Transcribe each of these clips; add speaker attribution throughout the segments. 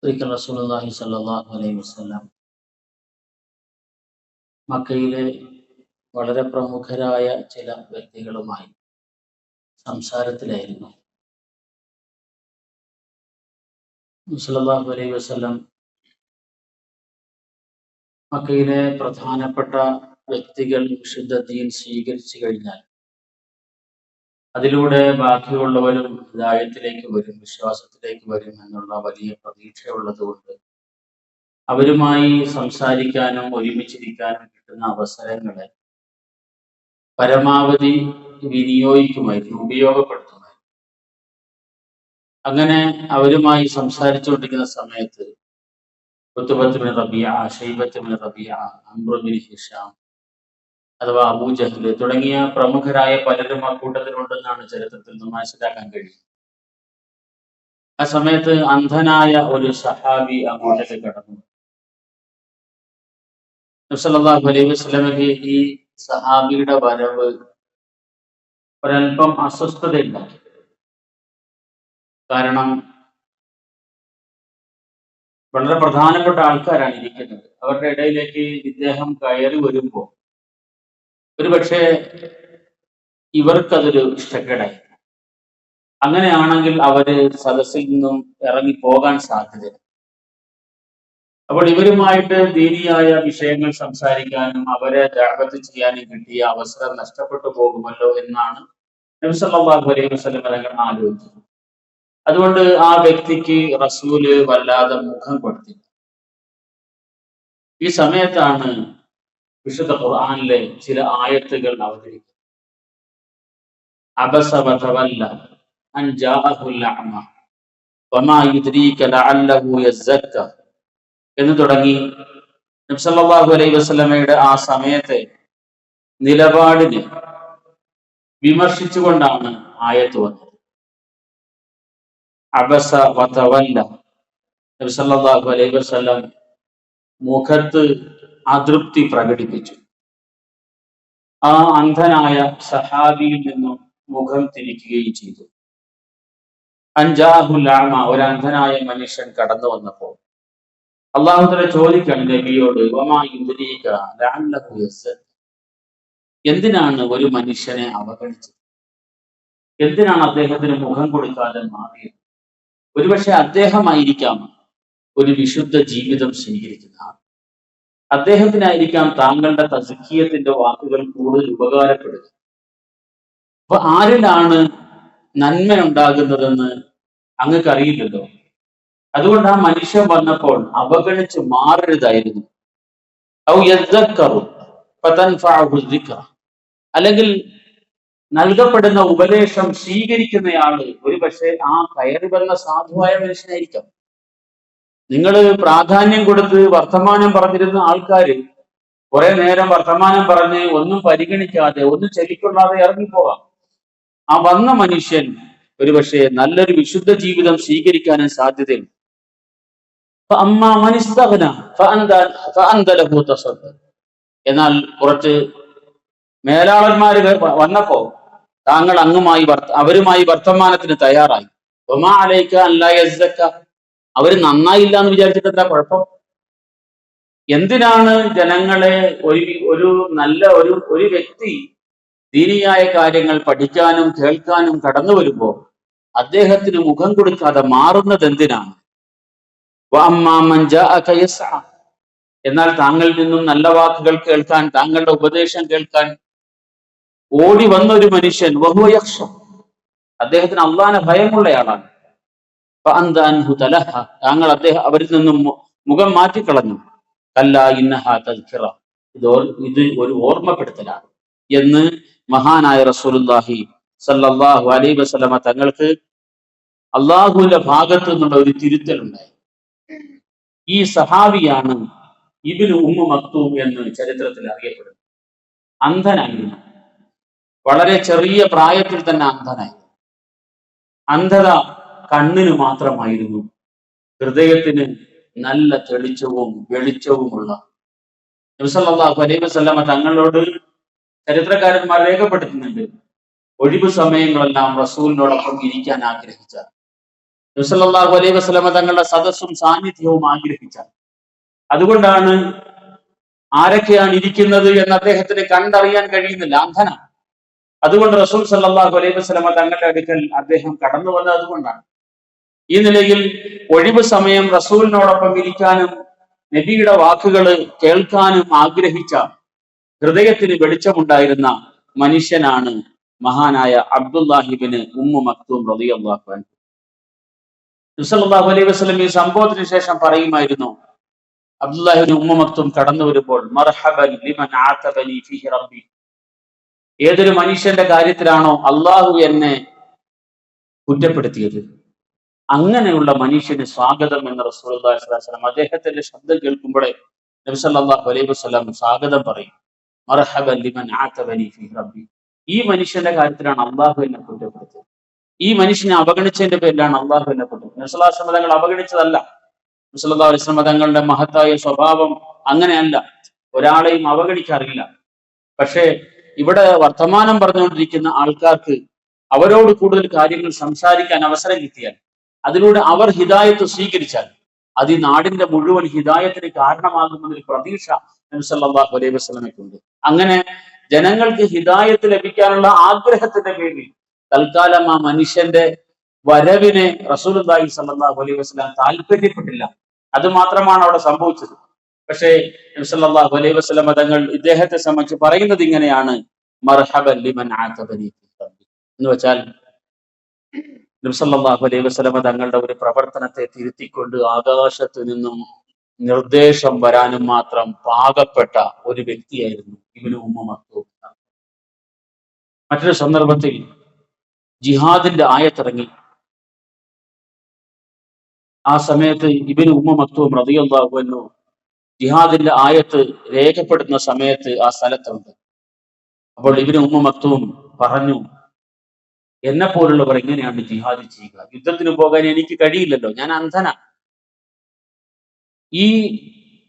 Speaker 1: ഒരിക്കൽ റസൂലുള്ളാഹി സ്വല്ലല്ലാഹു അലൈഹി വസല്ലം മക്കയിലെ വളരെ പ്രമുഖരായ ചില വ്യക്തികളുമായി സംസാരത്തിലായിരുന്നു. സ്വല്ലല്ലാഹു അലൈഹി വസല്ലം മക്കയിലെ പ്രധാനപ്പെട്ട വ്യക്തികൾ വിശുദ്ധ ദീൻ സ്വീകരിച്ചു കഴിഞ്ഞാൽ അതിലൂടെ ബാക്കിയുള്ളവരും ഹിദായത്തിലേക്ക് വരും, വിശ്വാസത്തിലേക്ക് വരും എന്നുള്ള വലിയ പ്രതീക്ഷയുള്ളത് കൊണ്ട് അവരുമായി സംസാരിക്കാനും ഒരുമിച്ചിരിക്കാനും കിട്ടുന്ന അവസരങ്ങളെ പരമാവധി വിനിയോഗിക്കുമായിരുന്നു, ഉപയോഗപ്പെടുത്തുമായിരുന്നു. അങ്ങനെ അവരുമായി സംസാരിച്ചുകൊണ്ടിരിക്കുന്ന സമയത്ത് ഉത്ബത്ത് bin റബീഅ, ഷൈബത്ത് bin റബീഅ, Amr bin Hisham അഥവാ അബൂജഹല് തുടങ്ങിയ പ്രമുഖരായ പലരും ആ കൂട്ടത്തിലുണ്ടെന്നാണ് ചരിത്രത്തിൽ നിന്ന് മനസ്സിലാക്കാൻ കഴിയും. ആ സമയത്ത് അന്ധനായ ഒരു സഹാബി അങ്ങോട്ടേക്ക് കടന്നു. നബി സല്ലല്ലാഹു അലൈഹി വസല്ലമയ്ക്ക് ഈ സഹാബിയുടെ വരവ് ഒരൽപ്പം അസ്വസ്ഥതയുണ്ടാക്കി. കാരണം വളരെ പ്രധാനപ്പെട്ട ആൾക്കാരാണ് ഇരിക്കുന്നത്. അവരുടെ ഇടയിലേക്ക് ഇദ്ദേഹം കയറി വരുമ്പോൾ ഒരുപക്ഷെ ഇവർക്കതൊരു ഇഷ്ടക്കേടായി. അങ്ങനെയാണെങ്കിൽ അവര് സദസ്സിൽ നിന്നും ഇറങ്ങി പോകാൻ സാധ്യതയുണ്ട്. അപ്പോൾ ഇവരുമായിട്ട് ദീനിയായ വിഷയങ്ങൾ സംസാരിക്കാനും അവരെ ദഅവത്ത് ചെയ്യാനും കിട്ടിയ അവസരം നഷ്ടപ്പെട്ടു പോകുമല്ലോ എന്നാണ് നബി സല്ലല്ലാഹു അലൈഹി വസല്ലം തങ്ങൾ ആലോചിച്ചത്. അതുകൊണ്ട് ആ വ്യക്തിക്ക് റസൂല് വല്ലാതെ മുഖം കൊടുത്തില്ല. ഈ സമയത്താണ് വിശുദ്ധ ഖുർആനിലെ ചില ആയത്തുകൾ അവതരിക്കുന്നത്. അബസ വതവല്ല അൻ ജാഅഹുൽ അഅമ വമാ യുദ്രീക ലഅല്ലഹു യസ്സക്ക എന്ന് തുടങ്ങി നബി സല്ലല്ലാഹു അലൈഹി വസല്ലമയുടെ ആ സമയത്തെ നിലപാടിനെ വിമർശിച്ചുകൊണ്ടാണ് ആയത്ത് വന്നത്. അബസ വതവല്ല, നബി സല്ലല്ലാഹു അലൈഹി വസല്ലം മുഖത്ത് അതൃപ്തി പ്രകടിപ്പിച്ചു. ആ അന്ധനായ സഹാബിയിൽ നിന്നും മുഖം തിരിക്കുകയും ചെയ്തു. അൻജാഹുൽ അഅമ, ഒരു അന്ധനായ മനുഷ്യൻ കടന്നു വന്നപ്പോൾ അല്ലാഹു തആല ചോദിക്കണം നബിയോട്, വമാ യുദ്രീക ലഅല്ലഹു യസ്സക്ക, എന്തിനാണ് ഒരു മനുഷ്യനെ അവഗണിച്ചത്? എന്തിനാണ് അദ്ദേഹത്തിന് മുഖം കൊടുക്കാതെ മാറിയത്? ഒരുപക്ഷെ അദ്ദേഹമായിരിക്കാം ഒരു വിശുദ്ധ ജീവിതം സ്വീകരിക്കുന്ന ആൾ. അദ്ദേഹത്തിനായിരിക്കാം താങ്കളുടെ തസ്കിയത്തിന്റെ വാക്കുകൾ കൂടുതൽ ഉപകാരപ്പെടുക. അപ്പൊ ആരിലാണ് നന്മ ഉണ്ടാകുന്നതെന്ന് അങ്ങക്കറിയില്ലല്ലോ. അതുകൊണ്ട് ആ മനുഷ്യൻ വന്നപ്പോൾ അവഗണിച്ച് മാറരുതായിരുന്നു. ഔ യദ്ദക്കറു ഫതൻഫഅഹു ദിക്റ, അല്ലെങ്കിൽ നൽകപ്പെടുന്ന ഉപദേശം സ്വീകരിക്കുന്നയാള് ഒരുപക്ഷെ ആ കയറി വന്ന സാധുവായ മനുഷ്യനായിരിക്കാം. നിങ്ങൾ പ്രാധാന്യം കൊടുത്ത് വർത്തമാനം പറഞ്ഞിരുന്ന ആൾക്കാര് കുറെ നേരം വർത്തമാനം പറഞ്ഞ് ഒന്നും പരിഗണിക്കാതെ ഒന്നും ചെവിക്കൊള്ളാതെ ഇറങ്ങിപ്പോകാം. ആ വന്ന മനുഷ്യൻ ഒരുപക്ഷെ നല്ലൊരു വിശുദ്ധ ജീവിതം സ്വീകരിക്കാനും സാധ്യതയുണ്ട്. എന്നാൽ കുറച്ച് മേലാളന്മാര് വന്നപ്പോ താങ്കൾ അവരുമായി വർത്തമാനത്തിന് തയ്യാറായി. ഒമാ അലൈക അല്ലാ യസ്സക്ക, അവര് നന്നായില്ല എന്ന് വിചാരിച്ചിട്ട് എന്താ കുഴപ്പം? എന്തിനാണ് ജനങ്ങളെ ഒരു നല്ല ഒരു വ്യക്തി ദീനിയായ കാര്യങ്ങൾ പഠിക്കാനും കേൾക്കാനും കടന്നു വരുമ്പോ അദ്ദേഹത്തിന് മുഖം കൊടുക്കാതെ മാറുന്നത് എന്തിനാണ്? എന്നാൽ താങ്കളിൽ നിന്നും നല്ല വാക്കുകൾ കേൾക്കാൻ, താങ്കളുടെ ഉപദേശം കേൾക്കാൻ ഓടി വന്ന ഒരു മനുഷ്യൻ വഹുവ യഖ്ശ, അദ്ദേഹത്തിന് അള്ളാഹുവിനെ ഭയമുള്ളയാളാണ്. താങ്കൾ അവരിൽ നിന്നും മുഖം മാറ്റിക്കളഞ്ഞു. കല്ലാ ഇന്നഹാ തദ്കിറ, ഇത് ഒരു ഓർമ്മപ്പെടുത്തലാണ് എന്ന് മഹാനായ റസൂലുള്ളാഹി സല്ലല്ലാഹു അലൈഹി വസല്ലമ തങ്ങൾക്ക് അള്ളാഹുവിന്റെ ഭാഗത്തു നിന്നുള്ള ഒരു തിരുത്തലുണ്ടായി. ഈ സഹാബിയാണ് ഇബ്നു ഉമ്മു മക്തൂം എന്ന് ചരിത്രത്തിൽ അറിയപ്പെടുന്നത്. അന്ധനായിരുന്നു, വളരെ ചെറിയ പ്രായത്തിൽ തന്നെ അന്ധനായി. അന്ധത കണ്ണിന് മാത്രമായിരുന്നു, ഹൃദയത്തിന് നല്ല തെളിച്ചവും വെളിച്ചവുമുള്ള നബി സല്ലല്ലാഹു അലൈഹി വസല്ലമ തങ്ങളോട് ചരിത്രകാരന്മാർ രേഖപ്പെടുത്തുന്നുണ്ട്, ഒഴിവു സമയങ്ങളെല്ലാം റസൂലിനോടൊപ്പം ഇരിക്കാൻ ആഗ്രഹിച്ച നബി സല്ലല്ലാഹു അലൈഹി വസല്ലമ തങ്ങളുടെ സദസ്സും സാന്നിധ്യവും ആഗ്രഹിച്ച, അതുകൊണ്ടാണ് ആരൊക്കെയാണ് ഇരിക്കുന്നത് എന്ന് അദ്ദേഹത്തിന് കണ്ടറിയാൻ കഴിയുന്നില്ല, അന്ധനാണ്. അതുകൊണ്ട് റസൂൽ സല്ലല്ലാഹു അലൈഹി വസല്ലമ തങ്ങളുടെ അടുക്കൽ അദ്ദേഹം കടന്നു വന്നത് അതുകൊണ്ടാണ്. ഈ നിലയിൽ ഒഴിവ് സമയം റസൂലിനോടൊപ്പം ഇരിക്കാനും നബിയുടെ വാക്കുകൾ കേൾക്കാനും ആഗ്രഹിച്ച, ഹൃദയത്തിന് വെളിച്ചമുണ്ടായിരുന്ന മനുഷ്യനാണ് മഹാനായ അബ്ദുല്ലാഹിബ്നു ഉമ്മു മക്തൂം റളിയല്ലാഹു അൻഹു. നബി സല്ലല്ലാഹു അലൈഹി വസല്ലം ഈ സംഭവത്തിന് ശേഷം പറയുമായിരുന്നു, അബ്ദുല്ലാഹിബ്നു ഉമ്മു മക്തൂം കടന്നു വരുമ്പോൾ, മർഹബൻ ലിമൻ ആതബനി ഫീഹി റബ്ബി, ഏതൊരു മനുഷ്യന്റെ കാര്യത്തിലാണോ അള്ളാഹു എന്നെ കുറ്റപ്പെടുത്തിയത്, അങ്ങനെയുള്ള മനുഷ്യന് സ്വാഗതം എന്ന് റസൂലുള്ളാഹി സ്വല്ലല്ലാഹു അലൈഹി വസല്ലം അദ്ദേഹത്തിന്റെ ശബ്ദം കേൾക്കുമ്പോഴേ നബി സല്ലല്ലാഹു അലൈഹി വസല്ലം സ്വാഗതം പറയും. മർഹബൻ ലിമൻ ആതബനി ഫീഹി റബ്ബി, ഈ മനുഷ്യന്റെ കാര്യത്തിലാണ് അള്ളാഹു എന്നെ കുറ്റപ്പെടുത്തിയത്, ഈ മനുഷ്യനെ അവഗണിച്ചതിന്റെ പേരിലാണ് അള്ളാഹു എന്നെ കുറ്റപ്പെടുത്തിയത്. നബി സല്ലല്ലാഹു അലൈഹി വസല്ലം തങ്ങൾ അവഗണിച്ചതല്ല. നബി സല്ലല്ലാഹു അലൈഹി വസല്ലം തങ്ങളുടെ മഹത്തായ സ്വഭാവം അങ്ങനെയല്ല, ഒരാളെയും അവഗണിക്കാറില്ല. പക്ഷേ ഇവിടെ വർത്തമാനം പറഞ്ഞുകൊണ്ടിരിക്കുന്ന ആൾക്കാർക്ക് അവരോട് കൂടുതൽ കാര്യങ്ങൾ സംസാരിക്കാൻ അവസരം കിട്ടിയാൽ, അതിലൂടെ അവർ ഹിദായത്ത് സ്വീകരിച്ചാൽ, അത് ഈ നാടിന്റെ മുഴുവൻ ഹിദായത്തിന് കാരണമാകുമെന്നൊരു പ്രതീക്ഷ നബി സല്ലല്ലാഹു അലൈഹി വസല്ലമയ്ക്കുണ്ട്. അങ്ങനെ ജനങ്ങൾക്ക് ഹിദായത്ത് ലഭിക്കാനുള്ള ആഗ്രഹത്തിന്റെ പേരിൽ തൽക്കാലം ആ മനുഷ്യന്റെ വരവിനെ റസൂലുള്ളാഹി സ്വല്ലല്ലാഹു അലൈഹി വസല്ലം താല്പര്യപ്പെട്ടില്ല. അത് മാത്രമാണ് അവിടെ സംഭവിച്ചത്. പക്ഷേ നബി സല്ലല്ലാഹു അലൈഹി വസല്ലം തങ്ങൾ ഇദ്ദേഹത്തെ സംബന്ധിച്ച് പറയുന്നത് ഇങ്ങനെയാണ്, മർഹബൻ ലിമൻ ആതബനി ഫീഹി റബ്ബി, എന്ന് വെച്ചാൽ നബി സല്ലല്ലാഹു അലൈഹി വസല്ലം തങ്ങളുടെ ഒരു പ്രവർത്തനത്തെ തിരുത്തിക്കൊണ്ട് ആകാശത്ത് നിന്നും നിർദ്ദേശം വരാനും മാത്രം പാകപ്പെട്ട ഒരു വ്യക്തിയായിരുന്നു ഇബ്നു ഉമ്മു മക്തൂം. മറ്റൊരു സന്ദർഭത്തിൽ ജിഹാദിന്റെ ആയത്തിറങ്ങി. ആ സമയത്ത് ഇബ്നു ഉമ്മു മക്തൂം റളിയല്ലാഹു അൻഹു ജിഹാദിന്റെ ആയത്ത് രേഖപ്പെടുത്തുന്ന സമയത്ത് ആ സ്ഥലത്തുണ്ട്. അപ്പോൾ ഇബ്നു ഉമ്മു മക്തൂം പറഞ്ഞു, എന്നെ പോലുള്ളവർ എങ്ങനെയാണ് ജിഹാദ് ചെയ്യുക? യുദ്ധത്തിന് പോകാൻ എനിക്ക് കഴിയില്ലല്ലോ, ഞാൻ അന്ധനാ. ഈ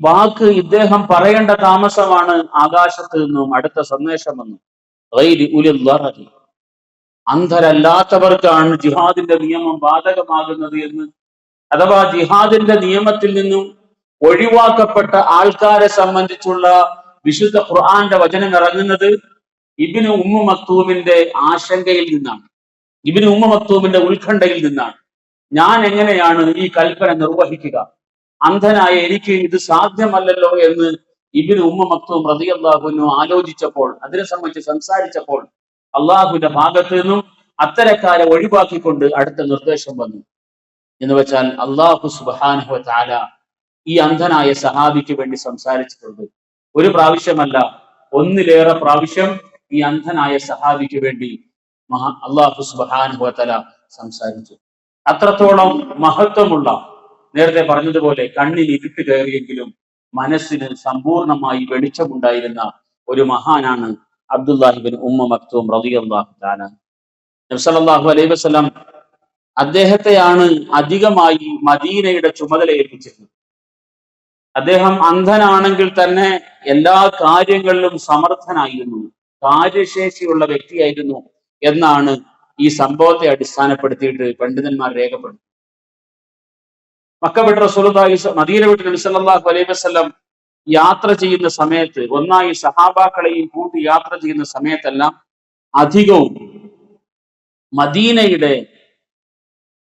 Speaker 1: വാക്ക് ഇദ്ദേഹം പറയേണ്ട താമസമാണ് ആകാശത്ത് നിന്നും അടുത്ത സന്ദേശം വന്നു, അന്ധരല്ലാത്തവർക്കാണ് ജിഹാദിന്റെ നിയമം ബാധകമാകുന്നത് എന്ന്, അഥവാ ജിഹാദിന്റെ നിയമത്തിൽ നിന്നും ഒഴിവാക്കപ്പെട്ട ആൾക്കാരെ സംബന്ധിച്ചുള്ള വിശുദ്ധ ഖുർആന്റെ വചനം ഇറങ്ങുന്നത് ഇബ്നു ഉമ്മു മക്തൂമിന്റെ ആശങ്കയിൽ നിന്നാണ്, ഇബ്നു ഉമ്മു മക്തൂമിന്റെ ഉത്കണ്ഠയിൽ നിന്നാണ്. ഞാൻ എങ്ങനെയാണ് ഈ കൽപ്പന നിർവഹിക്കുക? അന്ധനായ എനിക്ക് ഇത് സാധ്യമല്ലല്ലോ എന്ന് ഇബ്നു ഉമ്മു മക്തൂം റളിയല്ലാഹു അൻഹു ആലോചിച്ചപ്പോൾ, അതിനെ സംബന്ധിച്ച് സംസാരിച്ചപ്പോൾ, അള്ളാഹുവിന്റെ ഭാഗത്ത് നിന്നും അത്തരക്കാരെ ഒഴിവാക്കിക്കൊണ്ട് അടുത്ത നിർദ്ദേശം വന്നു. എന്ന് വെച്ചാൽ അള്ളാഹു സുബ്ഹാനഹു വ തആല ഈ അന്ധനായ സഹാബിക്ക് വേണ്ടി സംസാരിച്ചിട്ടുണ്ട്. ഒരു പ്രാവശ്യമല്ല, ഒന്നിലേറെ പ്രാവശ്യം ഈ അന്ധനായ സഹാബിക്ക് വേണ്ടി അള്ളാഹു സുബ്ഹാനഹു വ തആല സംസാരിച്ചു. അത്രത്തോളം മഹത്വമുള്ള, നേരത്തെ പറഞ്ഞതുപോലെ കണ്ണിൽ ഇരുട്ട് കയറിയെങ്കിലും മനസ്സിന് സമ്പൂർണമായി വെളിച്ചമുണ്ടായിരുന്ന ഒരു മഹാനാണ് അബ്ദുല്ലാഹിബ്നു ഉമ്മു മക്തൂം റളിയല്ലാഹു തആല. നബി സല്ലല്ലാഹു അലൈഹി വസല്ലം അദ്ദേഹത്തെയാണ് അധികമായി മദീനയുടെ ചുമതല ഏൽപ്പിച്ചിരുന്നത്. അദ്ദേഹം അന്ധനാണെങ്കിൽ തന്നെ എല്ലാ കാര്യങ്ങളിലും സമർത്ഥനായിരുന്നു, കാര്യശേഷിയുള്ള വ്യക്തിയായിരുന്നു എന്നാണ് ഈ സംഭവത്തെ അടിസ്ഥാനപ്പെടുത്തിയിട്ട് പണ്ഡിതന്മാർ രേഖപ്പെടുത്തുന്നത്. മക്ക വിട്ട് റസൂലുള്ളാഹി, മദീന വിട്ട് നബി സല്ലല്ലാഹു അലൈഹി വസല്ലം യാത്ര ചെയ്യുന്ന സമയത്ത്, ഒന്നായി സഹാബാക്കളെയും കൂട്ടി യാത്ര ചെയ്യുന്ന സമയത്തെല്ലാം അധികവും മദീനയുടെ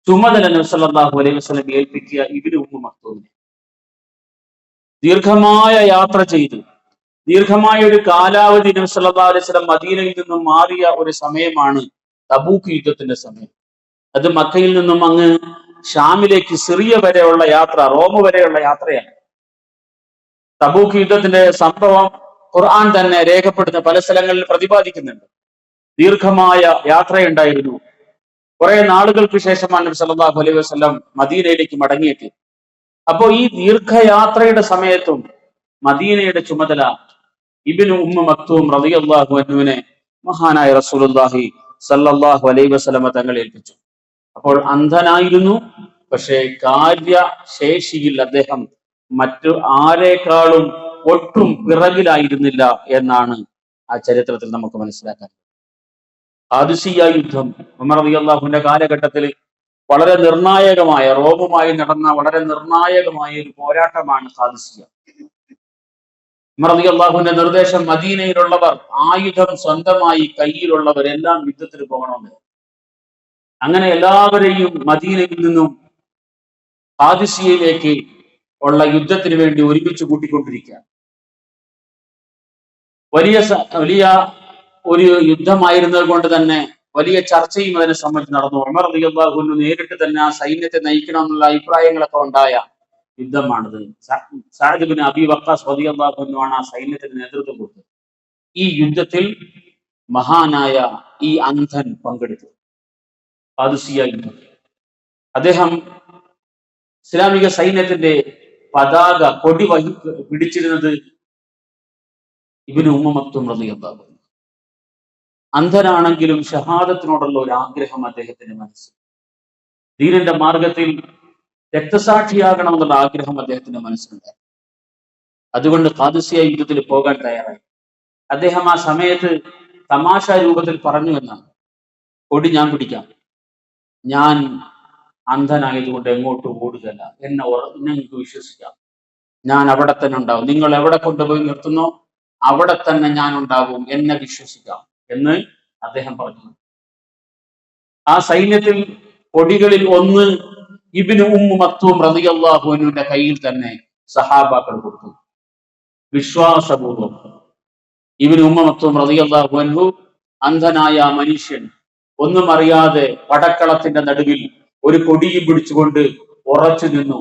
Speaker 1: ചുമതല നബി സല്ലല്ലാഹു അലൈഹി വസല്ലം ഏൽപ്പിക്കുക ഇബ്നു ഉമ്മു മക്തൂമിനെ. ദീർഘമായ യാത്ര ചെയ്ത് ദീർഘമായ ഒരു കാലാവധി നബി സല്ലല്ലാഹു അലൈഹി വസല്ലം മദീനയിൽ നിന്നും മാറിയ ഒരു സമയമാണ് തബൂക്ക് യുദ്ധത്തിന്റെ സമയം. അത് മക്കയിൽ നിന്നും അങ്ങ് ഷാമിലേക്ക്, സിറിയ വരെയുള്ള യാത്ര, റോം വരെയുള്ള യാത്രയാണ്. തബൂക്ക് യുദ്ധത്തിന്റെ സംഭവം ഖുർആൻ തന്നെ രേഖപ്പെടുത്തുന്ന പല സ്ഥലങ്ങളിൽ പ്രതിപാദിക്കുന്നുണ്ട്. ദീർഘമായ യാത്രയുണ്ടായിരുന്നു. കുറെ നാളുകൾക്ക് ശേഷമാണ് നബി സല്ലല്ലാഹു അലൈഹി വസല്ലം മദീനയിലേക്ക് മടങ്ങിയെത്തിയത്. അപ്പോ ഈ ദീർഘയാത്രയുടെ സമയത്തും മദീനയുടെ ചുമതല ഇബ്നു ഉമ്മു മക്തൂം റളിയല്ലാഹു അൻഹുവിനെ മഹാനായ റസൂലുള്ളാഹി സല്ലല്ലാഹു അലൈഹി വസല്ലം തങ്ങൾ ഏൽപ്പിച്ചു. അപ്പോൾ അന്ധനായിരുന്നു, പക്ഷേ കാര്യശേഷിയിൽ അദ്ദേഹം മറ്റു ആരെക്കാളും ഒട്ടും പിറകിലായിരുന്നില്ല എന്നാണ് ആ ചരിത്രത്തിൽ നമുക്ക് മനസ്സിലാക്കാൻ. ഖാദിസിയ്യ യുദ്ധം ഉമർ റളിയല്ലാഹുവിന്റെ കാലഘട്ടത്തിൽ വളരെ നിർണായകമായ, റോമുമായി നടന്ന വളരെ നിർണായകമായ ഒരു പോരാട്ടമാണ് ഖാദിസിയ. ഉമർ റളിയല്ലാഹുവിന്റെ നിർദ്ദേശം, മദീനയിലുള്ളവർ, ആയുധം സ്വന്തമായി കയ്യിലുള്ളവരെല്ലാം യുദ്ധത്തിന് പോകണമെന്ന്. അങ്ങനെ എല്ലാവരെയും മദീനയിൽ നിന്നും ഖാദിസിയയിലേക്ക് ഉള്ള യുദ്ധത്തിന് വേണ്ടി ഒരുമിച്ച് കൂട്ടിക്കൊണ്ടിരിക്കുക. വലിയ ഒരു യുദ്ധമായിരുന്നത് കൊണ്ട് തന്നെ വലിയ ചർച്ചയും അതിനെ സംബന്ധിച്ച് നടന്നു. ഉമർ റളിയല്ലാഹു അൻഹു നേരിട്ട് തന്നെ ആ സൈന്യത്തെ നയിക്കണം എന്നുള്ള അഭിപ്രായങ്ങളൊക്കെ ഉണ്ടായ യുദ്ധമാണിത്. സഅദ് ബിൻ അബി വഖാസ് റളിയല്ലാഹു അൻഹു ആണ് ആ സൈന്യത്തിന് നേതൃത്വം കൊടുത്തത്. ഈ യുദ്ധത്തിൽ മഹാനായ ഈ അന്ധൻ പങ്കെടുത്തു. ഖാദിസിയ യുദ്ധം. അദ്ദേഹം ഇസ്ലാമിക സൈന്യത്തിന്റെ പതാക കൊടി പിടിച്ചിരുന്നത് ഇബ്നു ഉമ്മ മക്തും റളിയല്ലാഹു അൻഹു. അന്ധനാണെങ്കിലും ഷഹാദത്തിനോടുള്ള ഒരു ആഗ്രഹം അദ്ദേഹത്തിന്റെ മനസ്സിൽ, ദീനിന്റെ മാർഗത്തിൽ രക്തസാക്ഷിയാകണമെന്നുള്ള ആഗ്രഹം അദ്ദേഹത്തിന്റെ മനസ്സിലുണ്ടായി. അതുകൊണ്ട് ഖാദിസിയ യുദ്ധത്തിൽ പോകാൻ തയ്യാറായി. അദ്ദേഹം ആ സമയത്ത് തമാശ രൂപത്തിൽ പറഞ്ഞു എന്നാണ്, കൊടി ഞാൻ പിടിക്കാം, ഞാൻ അന്ധനായതുകൊണ്ട് എങ്ങോട്ടും ഓടുകയല്ല, എന്നെ നിങ്ങൾക്ക് വിശ്വസിക്കാം, ഞാൻ അവിടെ തന്നെ ഉണ്ടാവും, നിങ്ങൾ എവിടെ കൊണ്ടുപോയി നിർത്തുന്നോ അവിടെ തന്നെ ഞാൻ ഉണ്ടാവും, എന്നെ വിശ്വസിക്കാം എന്ന് അദ്ദേഹം പറഞ്ഞു. ആ സൈന്യത്തിൽ കൊടികളിൽ ഒന്ന് ഇബ്നു ഉമ്മു മക്തൂം റളിയല്ലാഹു അൻഹുവിന്റെ കയ്യിൽ തന്നെ സഹാബാക്കൾ കൊടുത്തു. വിശ്വാസപൂർവ്വം ഇബ്നു ഉമ്മു മക്തൂം റളിയല്ലാഹു അൻഹു, അന്ധനായ മനുഷ്യൻ, ഒന്നും അറിയാതെ പടക്കളത്തിന്റെ നടുവിൽ ഒരു കൊടിയും പിടിച്ചുകൊണ്ട് ഉറച്ചു നിന്നു.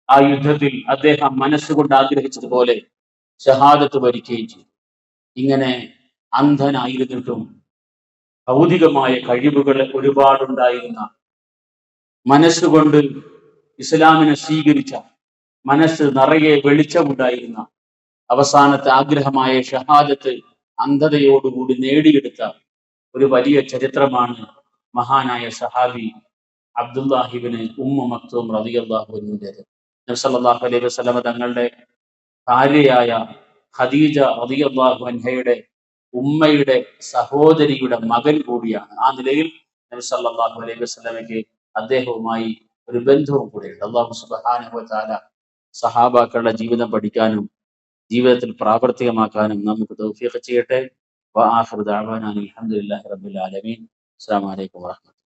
Speaker 1: ആ യുദ്ധത്തിൽ അദ്ദേഹം മനസ്സുകൊണ്ട് ആഗ്രഹിച്ചതുപോലെ ഷഹാദത്ത് വരിക്കുകയും ചെയ്തു. ഇങ്ങനെ അന്ധനായിരുന്നിട്ടും ഭൗതികമായ കഴിവുകൾ ഒരുപാടുണ്ടായിരുന്ന, മനസ്സുകൊണ്ട് ഇസ്ലാമിനെ സ്വീകരിച്ച, മനസ്സ് നിറയെ വെളിച്ചമുണ്ടായിരുന്ന, അവസാനത്തെ ആഗ്രഹമായ ഷഹാദത്ത് അന്ധതയോടുകൂടി നേടിയെടുത്ത ഒരു വലിയ ചരിത്രമാണ് മഹാനായ സഹാബി അബ്ദുല്ലാഹിബ്നു ഉമ്മു മക്തൂം റളിയല്ലാഹു അൻഹുവിൻ്റെത്. നബി സല്ലല്ലാഹു അലൈഹി വസല്ലം തങ്ങളുടെ ഭാര്യയായ ഖദീജ റളിയല്ലാഹു അൻഹയുടെ ഉമ്മയുടെ സഹോദരിയുടെ മകൻ കൂടിയാണ്. ആ നിലയിൽ നബി സല്ലല്ലാഹു അലൈഹി വസല്ലമയ്ക്ക് അദ്ദേഹവുമായി ഒരു ബന്ധവും കൂടെയുണ്ട്. അല്ലാഹു സുബ്ഹാനഹു വ തആല സഹാബാക്കളുടെ ജീവിതം പഠിക്കാനും ജീവിതത്തിൽ പ്രാവർത്തികമാക്കാനും നമുക്ക് തൗഫീഖ് ചെയ്യട്ടെ. വആഖിറു ദഅവാനാ അൽഹംദുലില്ലാഹി റബ്ബിൽ ആലമീൻ. അസ്സലാമു അലൈക്കും വറഹ്മത്തുള്ളാഹി.